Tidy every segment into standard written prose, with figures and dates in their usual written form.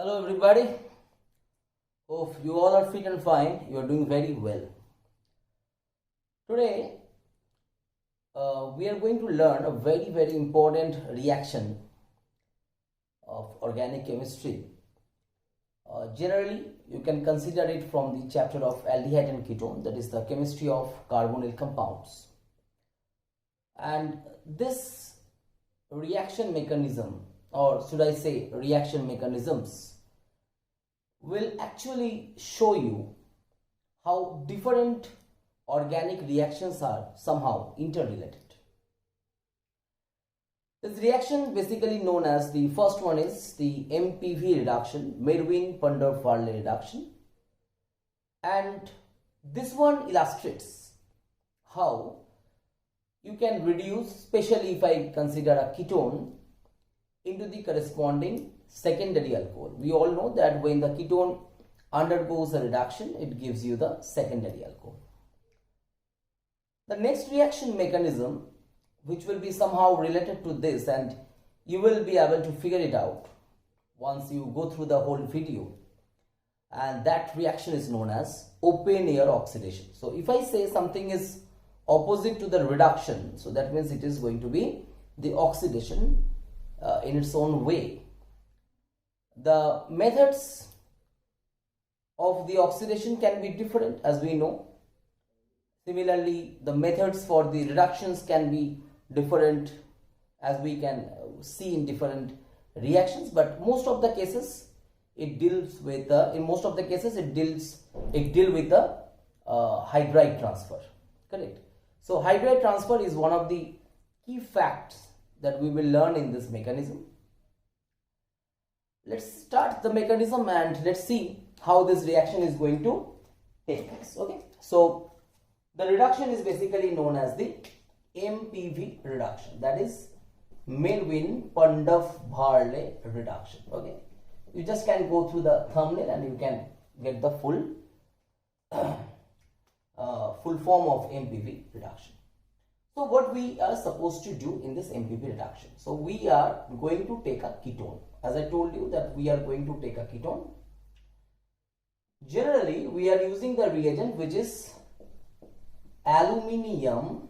Hello everybody, hope you all are fit and fine. You are doing very well. Today we are going to learn a very important reaction of organic chemistry. Generally you can consider it from the chapter of aldehyde and ketone, that is the chemistry of carbonyl compounds. And this reaction mechanism, or should I say reaction mechanisms, will actually show you how different organic reactions are somehow interrelated. This reaction basically known as, the first one is the MPV reduction, Meerwein-Punderf-Verley reduction, and this one illustrates how you can reduce, especially if I consider a ketone, into the corresponding secondary alcohol. We all know that when the ketone undergoes a reduction, it gives you the secondary alcohol. The next reaction mechanism, which will be somehow related to this, and you will be able to figure it out once you go through the whole video, and that reaction is known as open air oxidation. So if I say something is opposite to the reduction, so that means it is going to be the oxidation in its own way. The methods of the oxidation can be different, as we know. Similarly, the methods for the reductions can be different, as we can see in different reactions, but most of the cases it deals with the hydride transfer. Correct. So hydride transfer is one of the key facts that we will learn in this mechanism. Let's start the mechanism and let's see how this reaction is going to take place. Okay, so the reduction is basically known as the MPV reduction, that is Meerwein-Punderf-Verley reduction. Okay, you just can go through the thumbnail and you can get the full form of MPV reduction. So what we are supposed to do in this MPV reduction? So we are going to take a ketone. As I told you that we are going to take a ketone. Generally we are using the reagent which is aluminium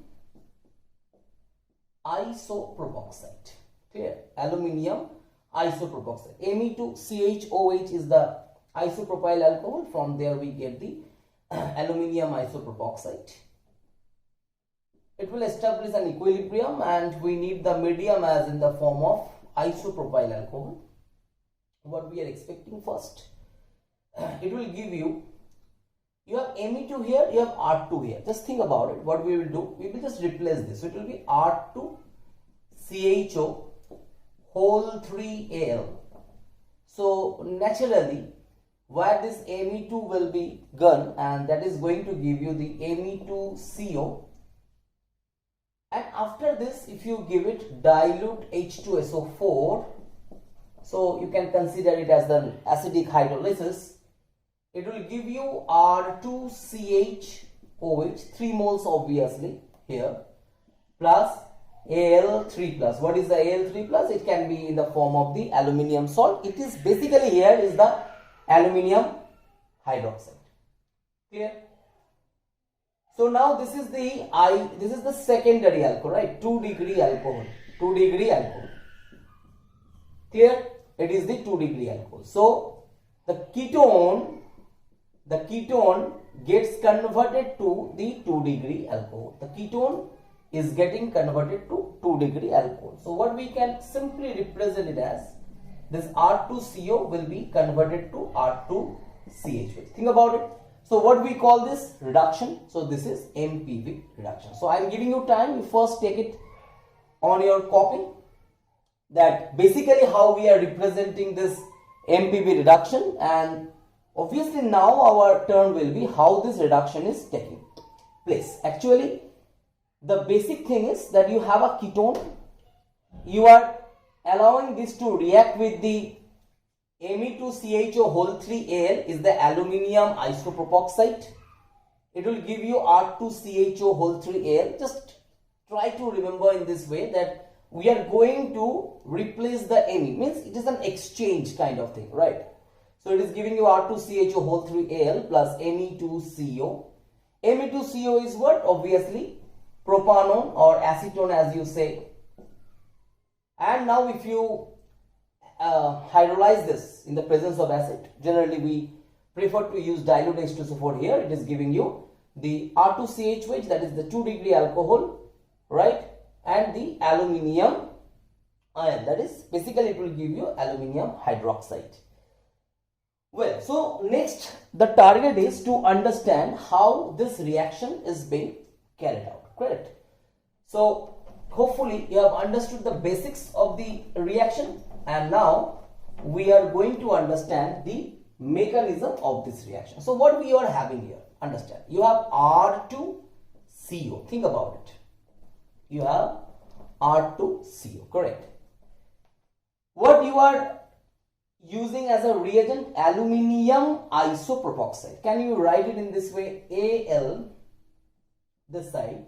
isopropoxide. Clear? Aluminium isopropoxide. Me2CHOH is the isopropyl alcohol. From there we get the aluminium isopropoxide. It will establish an equilibrium and we need the medium as in the form of isopropyl alcohol. What we are expecting first, it will give you have Me2 here, you have R2 here. Just think about it. What we will do, we will just replace this. So it will be R2CHO whole 3Al. So naturally, where this Me2 will be gone, and that is going to give you the Me2CO. And after this, if you give it dilute H2SO4, so you can consider it as the acidic hydrolysis, it will give you R2CHOH, 3 moles obviously here, plus Al3 plus. What is the Al3 plus? It can be in the form of the aluminium salt. It is basically here is the aluminium hydroxide. Clear? So now this is the secondary alcohol, right? 2 degree alcohol. Clear? It is the 2 degree alcohol. So the ketone gets converted to the 2 degree alcohol. The ketone is getting converted to 2 degree alcohol. So what we can simply represent it as, this R2CO will be converted to R2CH. Think about it. So what we call this reduction? So this is MPV reduction. So I am giving you time. You first take it on your copy, that basically how we are representing this MPV reduction, and obviously now our turn will be how this reduction is taking place. Actually, the basic thing is that you have a ketone, you are allowing this to react with the Me2CHO whole 3Al is the aluminium isopropoxide. It will give you R2CHO whole 3Al. Just try to remember in this way that we are going to replace the Me, means it is an exchange kind of thing, right? So it is giving you R2CHO whole 3Al plus Me2CO. Me2CO is what? Obviously propanone or acetone as you say. And now if you hydrolyze this in the presence of acid, generally we prefer to use dilute H2SO4 here. It is giving you the R2CH, that is the 2-degree alcohol, right, and the aluminium ion, that is basically it will give you aluminium hydroxide. Well, so next the target is to understand how this reaction is being carried out, correct? So hopefully you have understood the basics of the reaction, and now we are going to understand the mechanism of this reaction. So what we are having here, understand, you have R2CO, think about it, you have R2CO, correct? What you are using as a reagent, aluminium isopropoxide. Can you write it in this way? Al, this side,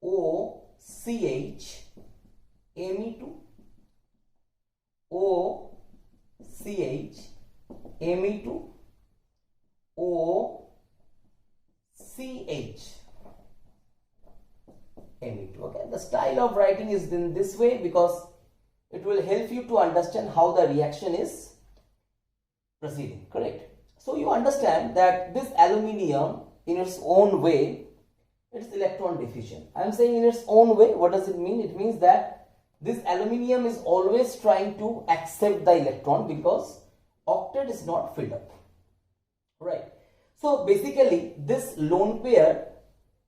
OCH, Me2, OCH, Me2, OCH, Me2. Okay, the style of writing is in this way because it will help you to understand how the reaction is proceeding, correct? So you understand that this aluminium in its own way, it's electron deficient. I am saying in its own way. What does it mean? It means that this aluminium is always trying to accept the electron because octet is not filled up, right? So basically this lone pair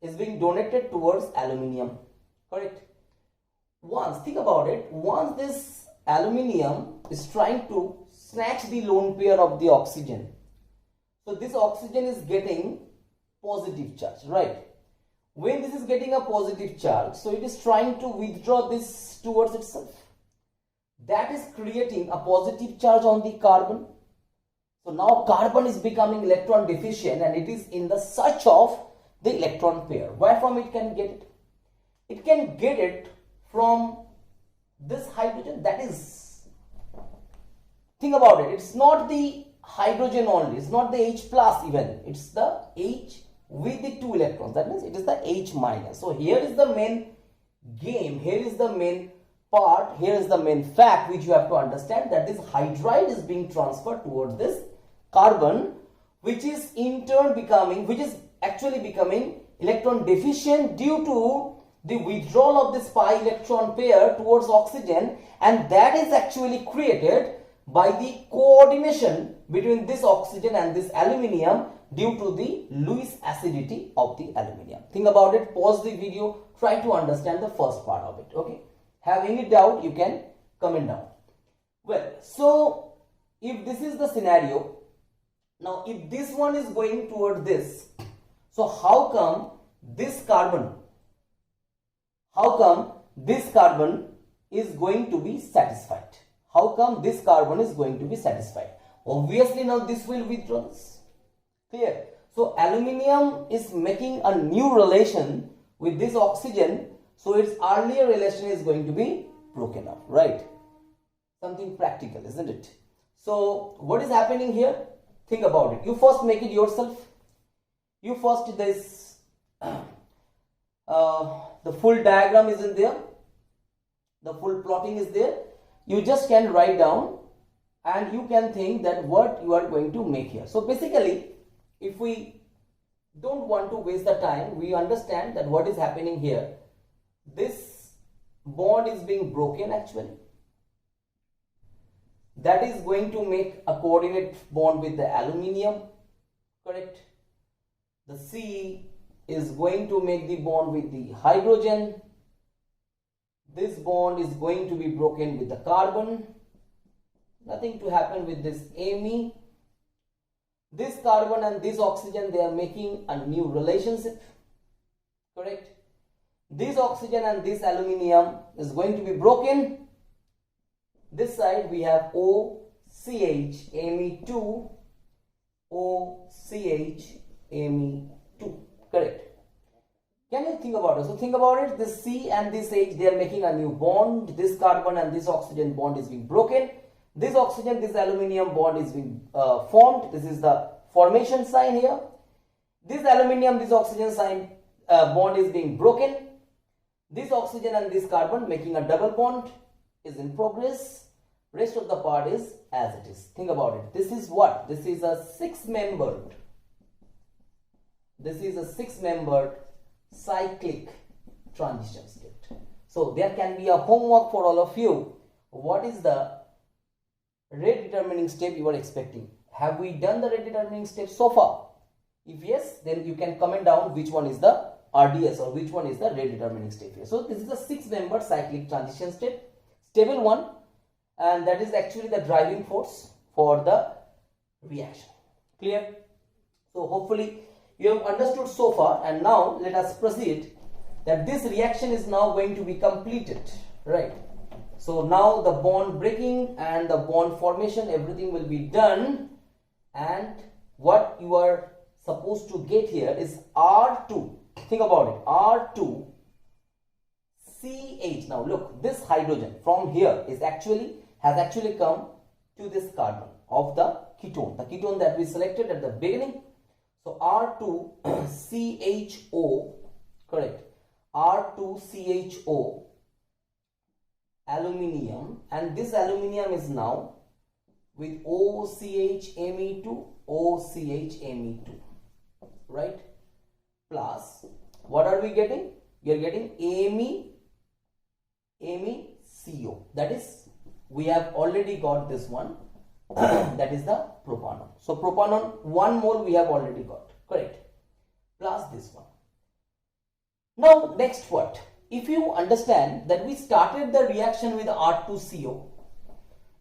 is being donated towards aluminium, correct? Once, think about it, once this aluminium is trying to snatch the lone pair of the oxygen, so this oxygen is getting positive charge, right? When this is getting a positive charge, so it is trying to withdraw this towards itself. That is creating a positive charge on the carbon. So now carbon is becoming electron deficient and it is in the search of the electron pair. Where from it can get it? It can get it from this hydrogen, that is, think about it, it's not the hydrogen only, it's not the H plus even, it's the H with the 2 electrons, that means it is the H minus. So here is the main game, here is the main part, here is the main fact which you have to understand, that this hydride is being transferred towards this carbon, which is in turn becoming, which is actually becoming electron deficient due to the withdrawal of this pi electron pair towards oxygen, and that is actually created by the coordination between this oxygen and this aluminium due to the Lewis acidity of the aluminium. Think about it, pause the video, try to understand the first part of it, okay? Have any doubt, you can comment down. Well, so if this is the scenario, now if this one is going toward this, so how come this carbon is going to be satisfied? How come this carbon is going to be satisfied? Obviously now this will withdraw this. Clear? So aluminium is making a new relation with this oxygen, so its earlier relation is going to be broken up, right? Something practical, isn't it? So what is happening here? Think about it. You first make it yourself. You first this the full diagram is in there, the full plotting is there. You just can write down and you can think that what you are going to make here. So basically, if we don't want to waste the time, we understand that what is happening here, this bond is being broken actually. That is going to make a coordinate bond with the aluminium, correct? The C is going to make the bond with the hydrogen. This bond is going to be broken with the carbon. Nothing to happen with this Me. This carbon and this oxygen, they are making a new relationship, correct? This oxygen and this aluminium is going to be broken. This side we have OCH, Me2, OCH, Me2, correct? Can you think about it? So think about it, this C and this H, they are making a new bond. This carbon and this oxygen bond is being broken. This oxygen, this aluminium bond is being formed. This is the formation sign here. This aluminium, this oxygen sign bond is being broken. This oxygen and this carbon making a double bond is in progress. Rest of the part is as it is. Think about it. This is what? This is a six-membered. This is a six-membered cyclic transition state. So there can be a homework for all of you. What is the rate determining step you are expecting? Have we done the rate determining step so far? If yes, then you can comment down which one is the RDS or which one is the rate determining step here. So this is a six-membered cyclic transition step, stable one, and that is actually the driving force for the reaction. Clear? So hopefully you have understood so far, and now let us proceed that this reaction is now going to be completed, right? So now the bond breaking and the bond formation, everything will be done, and what you are supposed to get here is R2. Think about it, R2 CH. Now look, this hydrogen from here has actually come to this carbon of the ketone that we selected at the beginning. So R2 CHO, correct, R2 CHO aluminium, and this aluminium is now with OCH Me2, right, plus what are we getting? We are getting MECO. That is, we have already got this one. That is the propanol. So propanol 1 mole we have already got, correct, plus this one. Now next what? If you understand that we started the reaction with R2CO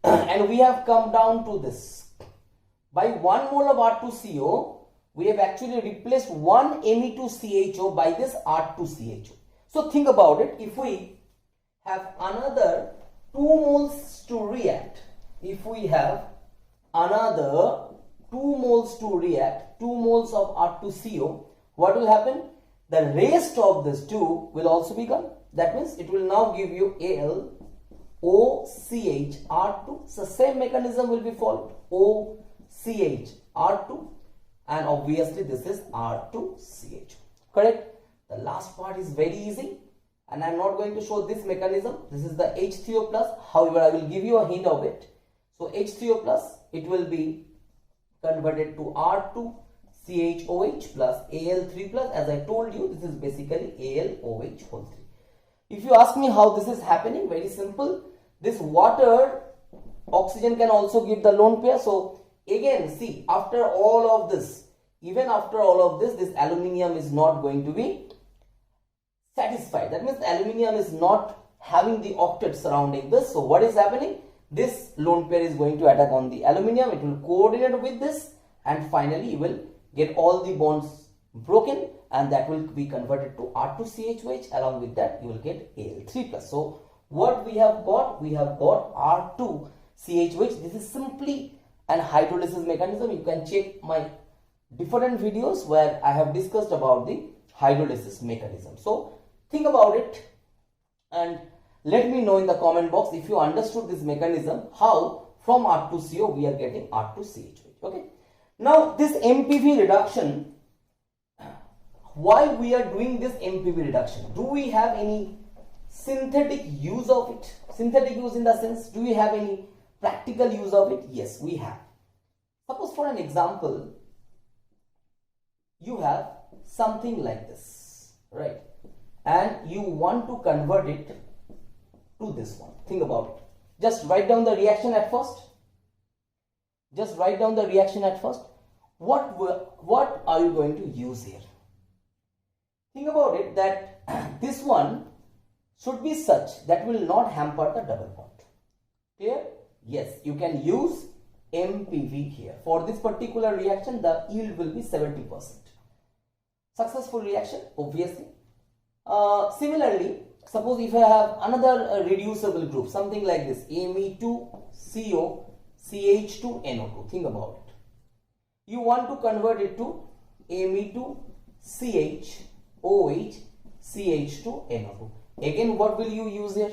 and we have come down to this. By 1 mole of R2CO, we have actually replaced 1 Me2CHO by this R2CHO. So think about it. If we have another 2 moles to react, if we have another 2 moles to react, 2 moles of R2CO, what will happen? The rest of this 2 will also be gone. That means it will now give you AlOCH R2. So same mechanism will be followed. OCH R2, and obviously this is R2CH. Correct? The last part is very easy, and I am not going to show this mechanism. This is the H3O plus. However, I will give you a hint of it. So H3O plus, it will be converted to R2CHOH plus Al3 plus. As I told you, this is basically AlOH whole 3. If you ask me how this is happening, very simple. This water, oxygen can also give the lone pair. So again, see, after all of this, even after all of this, this aluminium is not going to be satisfied. That means the aluminium is not having the octet surrounding this. So what is happening? This lone pair is going to attack on the aluminium. It will coordinate with this, and finally you will get all the bonds broken, and that will be converted to R2CHOH. Along with that, you will get Al3 plus. So what we have got? We have got R2CHOH. This is simply an hydrolysis mechanism. You can check my different videos where I have discussed about the hydrolysis mechanism. So think about it and let me know in the comment box if you understood this mechanism, how from R2CO we are getting R2CHOH. Okay. Now this MPV reduction, why we are doing this MPV reduction? Do we have any synthetic use of it? Synthetic use in the sense, do we have any practical use of it? Yes, we have. Suppose for an example, you have something like this, right? And you want to convert it to this one. Think about it. Just write down the reaction at first. Just write down the reaction at first. What are you going to use here? Think about it that this one should be such that will not hamper the double bond. Clear? Yes, you can use MPV here. For this particular reaction, the yield will be 70%. Successful reaction, obviously. Similarly, suppose if I have another reducible group, something like this, Me2CO CH2NO2. Think about it. You want to convert it to Me2CHOH CH2NO2. Again, what will you use here?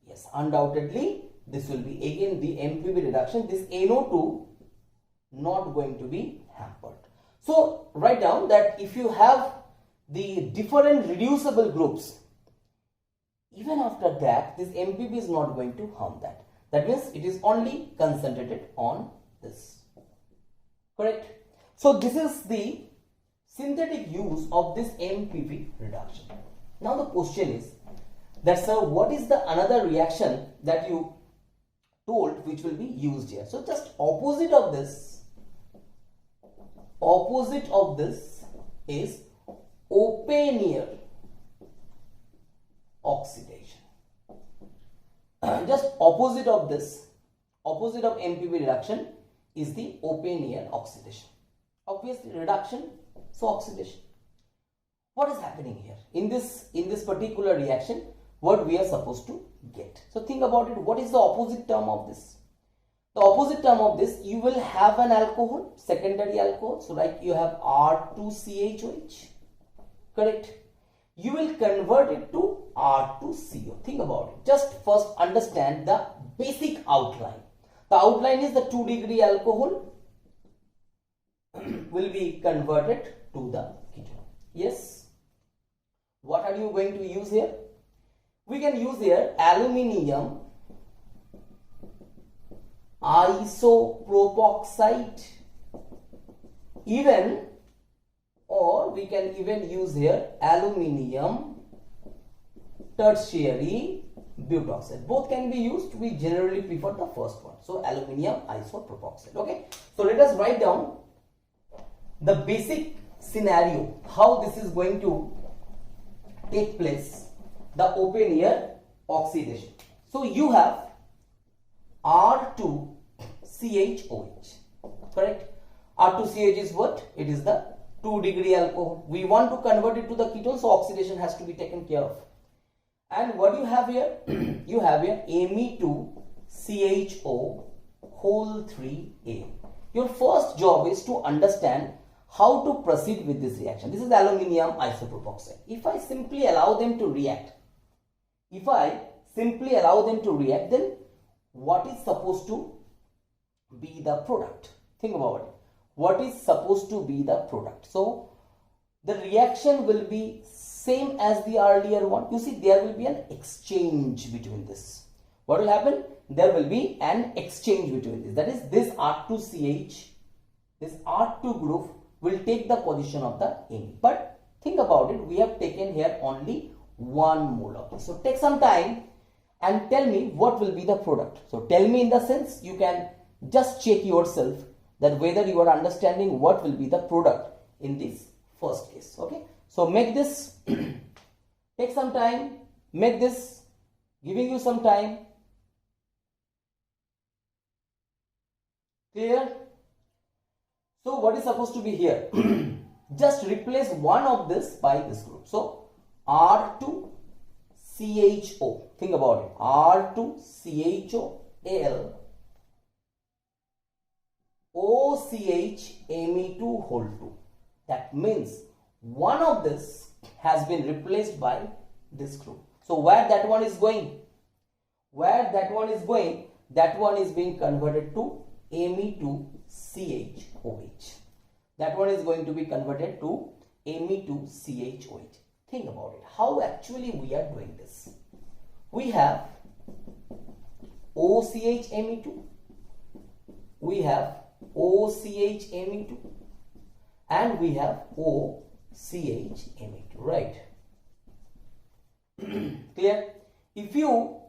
Yes, Yes, undoubtedly this will be again the MPB reduction. This NO2 not going to be hampered. So write down that if you have the different reducible groups, even after that this MPB is not going to harm that. That means it is only concentrated on this. Correct? So this is the synthetic use of this MPB reduction. Now the question is that, sir, what is the another reaction that you told which will be used here? So just opposite of this is open-air oxidation. Just opposite of this, opposite of MPB reduction is the open-air oxidation. Obviously reduction, so oxidation. What is happening here in this particular reaction? What we are supposed to get? So think about it. What is the opposite term of this? The opposite term of this, you will have an alcohol, secondary alcohol. So like you have R2CHOH, correct? You will convert it to R2CO. Think about it. Just first understand the basic outline. The outline is the 2-degree alcohol will be converted to the ketone. Yes. What are you going to use here? We can use here aluminium isopropoxide, even, or we can even use here aluminium tertiary butoxide. Both can be used. We generally prefer the first one. So aluminium isopropoxide. Okay. So let us write down the basic scenario, how this is going to take place, the open-air oxidation. So you have R2CHOH, correct? R2CH is what? It is the 2-degree alcohol. We want to convert it to the ketone, so oxidation has to be taken care of. And what you have here? You have here Me2CHO whole 3A. Your first job is to understand how to proceed with this reaction. This is aluminium isopropoxide. If I simply allow them to react, then what is supposed to be the product? Think about it. What is supposed to be the product? So the reaction will be same as the earlier one. You see, there will be an exchange between this. What will happen? There will be an exchange between this. That is, this R2CH, this R2 group will take the position of the Me. But think about it, we have taken here only 1 mole of this. So take some time and tell me what will be the product. So tell me in the sense you can just check yourself that whether you are understanding what will be the product in this first case. Okay. So make this, take some time, make this, giving you some time. Clear? So what is supposed to be here? Just replace one of this by this group. So R2CHO. Think about it. R2CHOAL OCH Me2 whole 2. That means one of this has been replaced by this group. So where that one is going? Where that one is going? That one is being converted to Me2CHOH. That one is going to be converted to Me2CHOH. Think about it. How actually we are doing this? We have OCH Me2. We have OCH Me2. And we have OCH Me2. Right? Clear? If you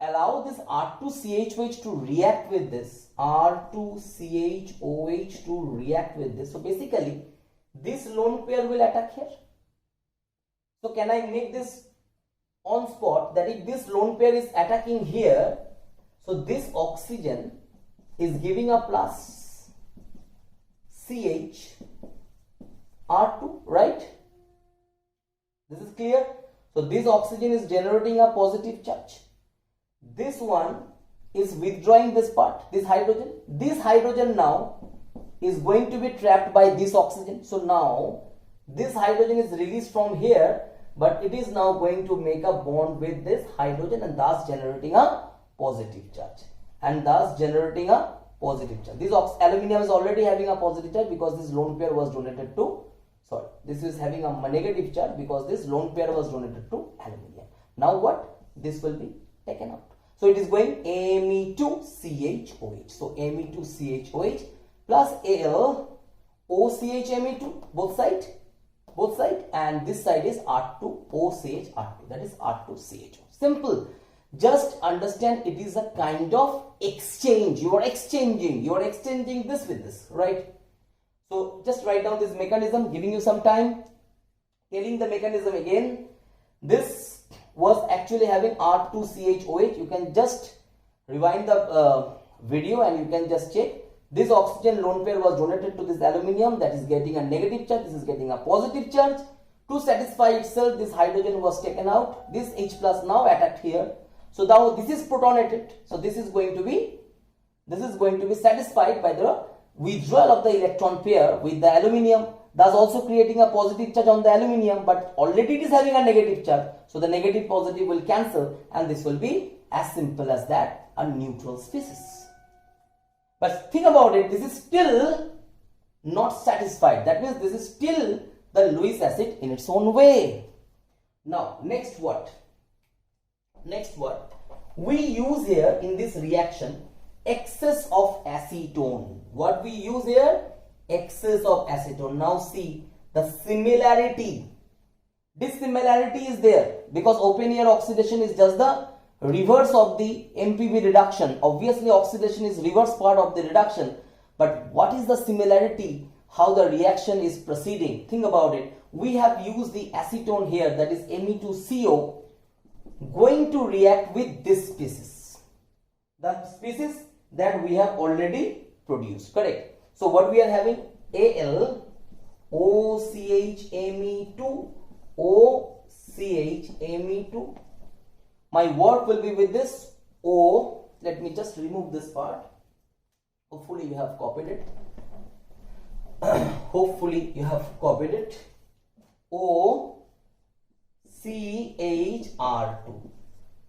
allow this R2CHOH to react with this, R2CHOH to react with this. So basically, this lone pair will attack here. So can I make this on spot that if this lone pair is attacking here, so this oxygen is giving a plus CH R2, right? This is clear. So this oxygen is generating a positive charge. This one is withdrawing this part, this hydrogen. This hydrogen now is going to be trapped by this oxygen. So now this hydrogen is released from here. but it is now going to make a bond with this hydrogen and thus generating a positive charge. This aluminium is already having a positive charge because this lone pair was donated to, this is having a negative charge because this lone pair was donated to aluminium. Now what? This will be taken out. So it is going Me2CHOH. So Me2CHOH plus AlOCHMe2, both side, and this side is R2OCH, that is R2CHO. Simple. Just understand it is a kind of exchange. You are exchanging this with this, right? So just write down this mechanism, giving you some time, telling the mechanism again. This was actually having R2CHOH. You can just rewind the video and you can just check. This oxygen lone pair was donated to this aluminium, that is getting a negative charge, this is getting a positive charge. To satisfy itself, this hydrogen was taken out, this H plus now attacked here. So now this is protonated. So this is going to be satisfied by the withdrawal of the electron pair with the aluminium, thus also creating a positive charge on the aluminium, but already it is having a negative charge. So the negative positive will cancel and this will be as simple as that, a neutral species. But think about it, this is still not satisfied. That means this is still the Lewis acid in its own way. Now, next what? We use here in this reaction excess of acetone. What we use here? Excess of acetone. Now see the similarity. This similarity is there because open air oxidation is just the reverse of the MPV reduction. Obviously oxidation is reverse part of the reduction, but what is the similarity, how the reaction is proceeding? Think about it. We have used the acetone here, that is Me2CO, going to react with this species, the species that we have already produced, correct? So what we are having? AlOCHMe2, OCHMe2. My work will be with this O. Let me just remove this part. Hopefully you have copied it. OCHR2.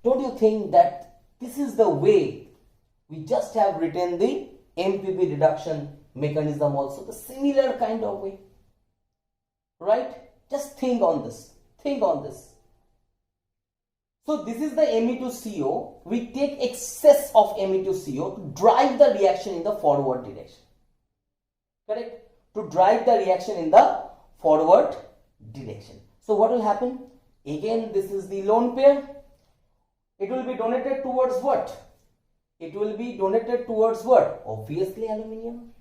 Don't you think that this is the way we just have written the MPP reduction mechanism also, the similar kind of way, right? Just think on this. So this is the Me2CO. We take excess of Me2CO to drive the reaction in the forward direction. Correct? To drive the reaction in the forward direction. So what will happen? Again, this is the lone pair. It will be donated towards what? Obviously aluminium.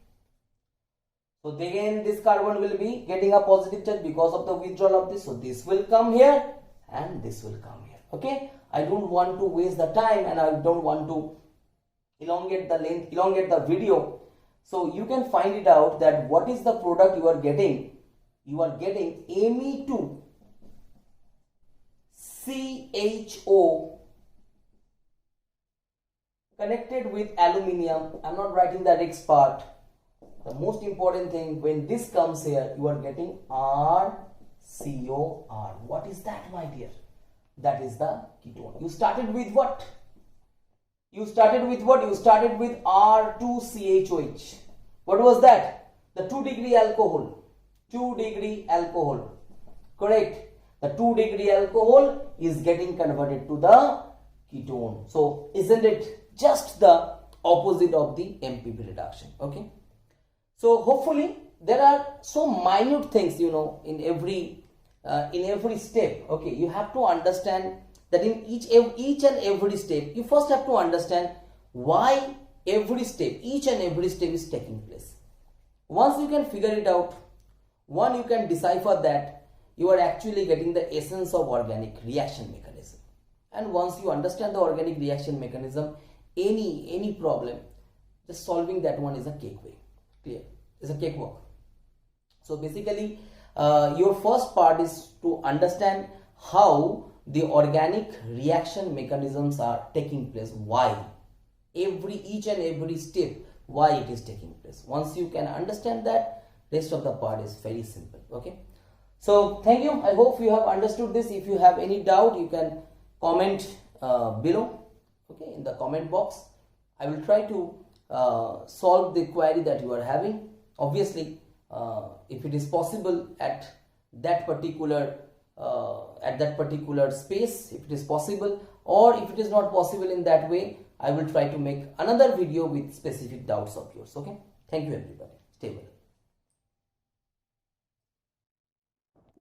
So again, this carbon will be getting a positive charge because of the withdrawal of this. So this will come here and this will come here. Okay, I don't want to waste the time and I don't want to elongate the video. So you can find it out that what is the product you are getting. You are getting Me2CHO connected with aluminium. I'm not writing the next part. The most important thing, when this comes here, you are getting RCOR. What is that, my dear? That is the ketone. You started with what? You started with R2CHOH. What was that? The 2 degree alcohol. Correct. The 2 degree alcohol is getting converted to the ketone. So isn't it just the opposite of the MPP reduction? Okay. So hopefully there are so minute things, in every step. Okay, you have to understand that in each and every step, you first have to understand why each and every step is taking place. Once you can figure it out, you can decipher that you are actually getting the essence of organic reaction mechanism. And once you understand the organic reaction mechanism, any problem, just solving that one is a cakewalk. Clear? It's a cakewalk. So basically, your first part is to understand how the organic reaction mechanisms are taking place. Why? Each and every step, why it is taking place. Once you can understand that, rest of the part is very simple. Okay. So thank you. I hope you have understood this. If you have any doubt, you can comment below, okay, in the comment box. I will try to solve the query that you are having. Obviously, if it is possible at that particular space, if it is possible, or if it is not possible in that way, I will try to make another video with specific doubts of yours. Okay, thank you everybody. Stay well.